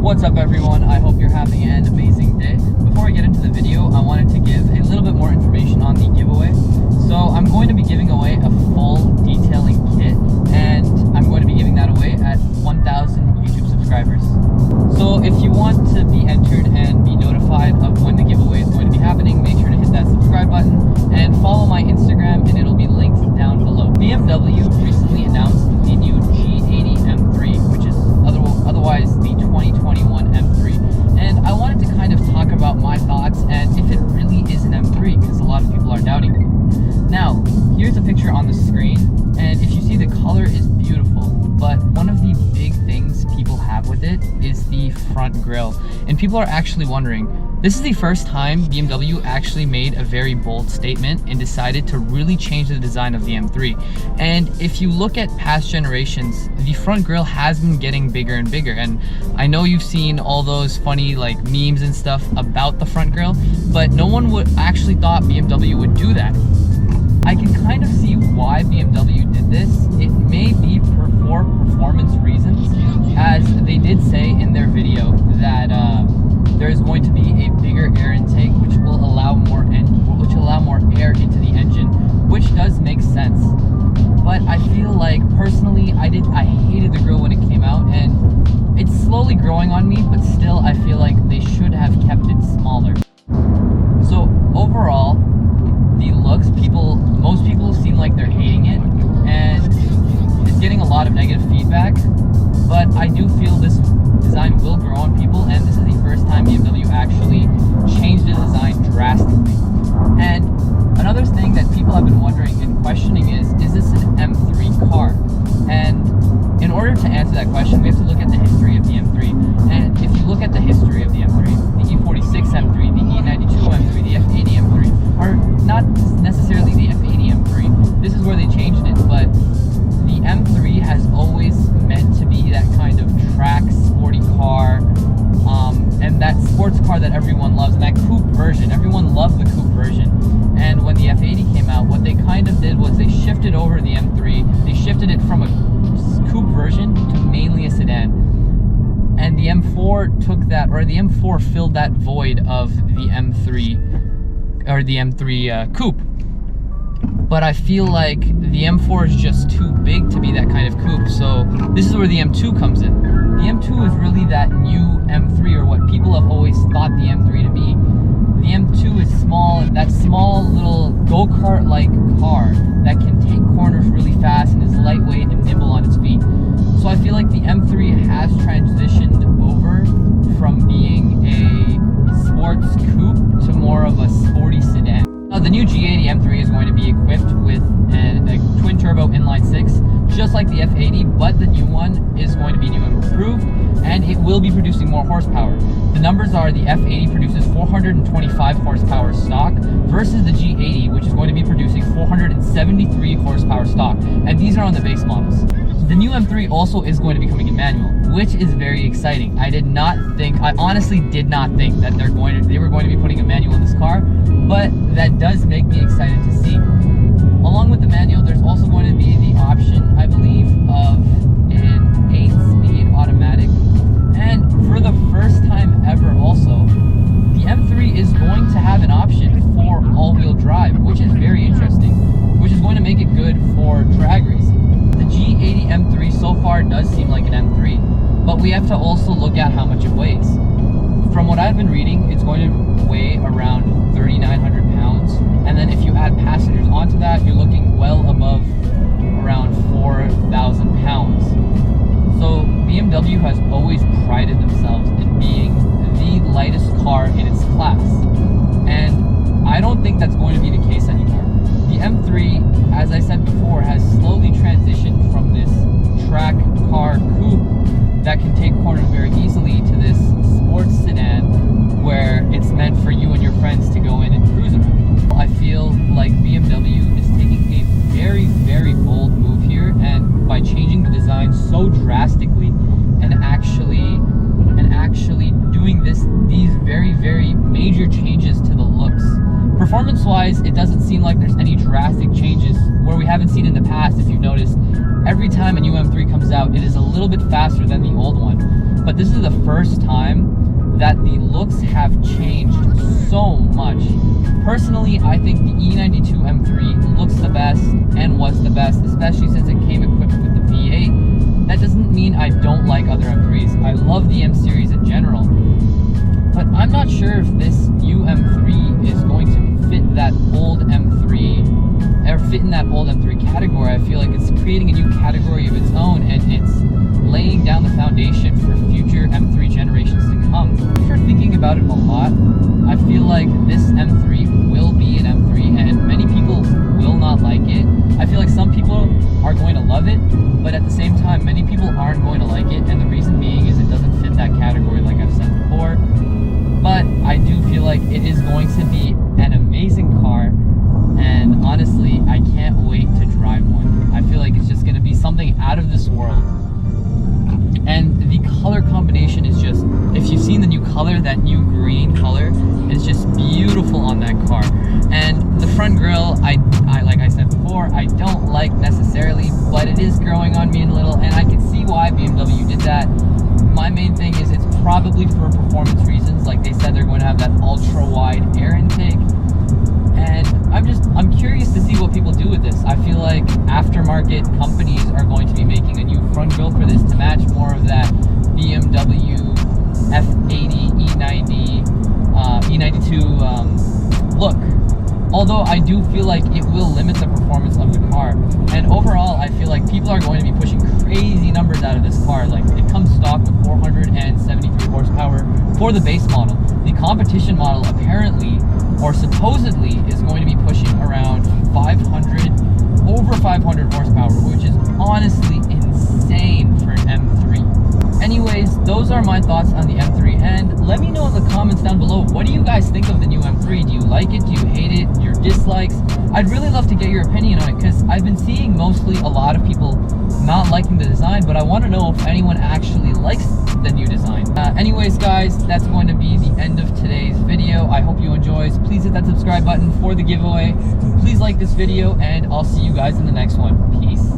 What's up everyone, I hope you're having an amazing day. Before I get into the video, I wanted to give a little bit more information on the giveaway. So I'm going to be giving away a full detailing kit, and I'm going to be giving that away at 1,000 YouTube subscribers. So if you want to be entered and be notified of when the giveaway is going to be happening, make sure to hit that subscribe button and follow my Instagram, and it'll be linked down below. BMW recently announced the new G80 M3, which is otherwise the 2021 M3, and I wanted to kind of talk about my thoughts and if it really is an M3, because a lot of people are doubting it. Now, here's a picture on the screen, and if you see, the color is beautiful, but one of the big things people have with it is the front grille, and people are actually wondering, this is the first time BMW actually made a very bold statement and decided to really change the design of the M3. And if you look at past generations, the front grille has been getting bigger and bigger. And I know you've seen all those funny like memes and stuff about the front grille, but no one would actually thought BMW would do that. I can kind of see why BMW did this. It may be for performance reasons, as they did say in their video that there's going to be a bigger air intake, which will allow more air into the engine, which does make sense. But I feel like personally, I hated the grille when it came out, and it's slowly growing on me, but still I feel like they should have kept it smaller. So overall, the looks, most people seem like they're hating it, and it's getting a lot of negative feedback, but I do feel this design will grow on people, and this is the first time BMW actually changed the design drastically. And another thing that people have been wondering and questioning is this an M3 car? And in order to answer that question, we have to look at the history of the M3. And if you look at the history of the M3, the E46 M3, the E92 M3, the F80 M3 are not necessarily the F80 M3. This is where they changed it, but the M3 has always meant to be that kind of track sporty car, and that sports car that everyone loves, and that coupe version. Everyone loved the coupe version. And when the F80 came out, what they kind of did was they shifted over the M3. They shifted it from a coupe version to mainly a sedan. And the M4 took that, or the M4 filled that void of the M3, or the M3 coupe. But I feel like the M4 is just too big to be that kind of coupe, so this is where the M2 comes in. The M2 is really that new M3, or what people have always thought the M3 to be. The M2 is small, that small little go-kart-like car that can take corners really fast and is lightweight and nimble on its feet. So I feel like the M3 has transitioned over from being a sports coupe to more of a sporty sedan. The new G80 M3 is going to be equipped with a twin-turbo inline-6, just like the F80, but the new one is going to be new and improved, and it will be producing more horsepower. The numbers are the F80 produces 425 horsepower stock versus the G80, which is going to be producing 473 horsepower stock, and these are on the base models. The new M3 also is going to be coming in manual, which is very exciting. I honestly did not think that they were going to be putting a manual in this car, but that does make me excited to see. Along with the manual, there's also going to be the option, I believe, of an 8-speed automatic. And for the first time ever also, the M3 is going to have an option for all-wheel drive, which is very interesting, which is going to make it good for drag racing. The G80 M3 so far does seem like an M3, but we have to also look at how much it weighs. From what I've been reading, it's going to weigh around 3,900 pounds, and then if you add passengers onto that, you're looking well above around 4,000 pounds. So BMW has always prided themselves in being the lightest car in its class, and I don't think that's going to be the case anymore. The M3, as I said before, has slowly transitioned from this track car coupe that can take corners very easily to this sports sedan where it's meant for you and your friends to go in and cruise around. I feel like BMW is taking a very, very bold move here, and by changing the design so drastically and actually doing these very, very major changes to the looks. Performance-wise, it doesn't seem like there's any drastic changes where we haven't seen in the past. If you've noticed, every time a new M3 comes out, it is a little bit faster than the old one. but this is the first time that the looks have changed so much. Personally, I think the E92 M3 looks the best and was the best, especially since it came equipped with the V8. That doesn't mean I don't like other M3s. I love the M series in general, but I'm not sure if this new M3 is going to fit that old M3, or fit in that old M3 category. I feel like it's creating a new category of its own, and it's laying down the foundation for future M3 generations to come. After thinking about it a lot, I feel like this M3 will be an M3, and many people will not like it. I feel like some people are going to love it, but at the same time, many people aren't going to like it, and the reason being is it doesn't fit that category like I've said before. But I do feel like it is going to be an amazing car, and honestly, I can't wait to drive one. I feel like it's just going to be something out of this world. And the color combination is just, if you've seen the new color, that new green color is just beautiful on that car. And the front grille, I like I said before, I don't like necessarily, but it is growing on me a little, and I can see why BMW did that. My main thing is it's probably for performance reasons. Like they said, they're going to have that ultra wide air intake, and I'm curious to see what people do with this. I feel like aftermarket companies are going to be making a new front grille for this to match more of that BMW F80, E90, E92 look. Although I do feel like it will limit the performance of the car. And overall, I feel like people are going to be pushing crazy numbers out of this car. Like, it comes stock with 473 horsepower for the base model. The competition model apparently, or supposedly, is going to be pushing around 500, over 500 horsepower, which is honestly insane for an M3. Anyways, those are my thoughts on the M3, and let me know in the comments down below, what do you guys think of the new M3? Do you like it? Do you hate it? Your dislikes? I'd really love to get your opinion on it, because I've been seeing mostly a lot of people not liking the design, but I want to know if anyone actually likes the new design. Anyways, guys, that's going to be the end of today's video. I hope you enjoyed. Please hit that subscribe button for the giveaway. Please like this video, and I'll see you guys in the next one. Peace.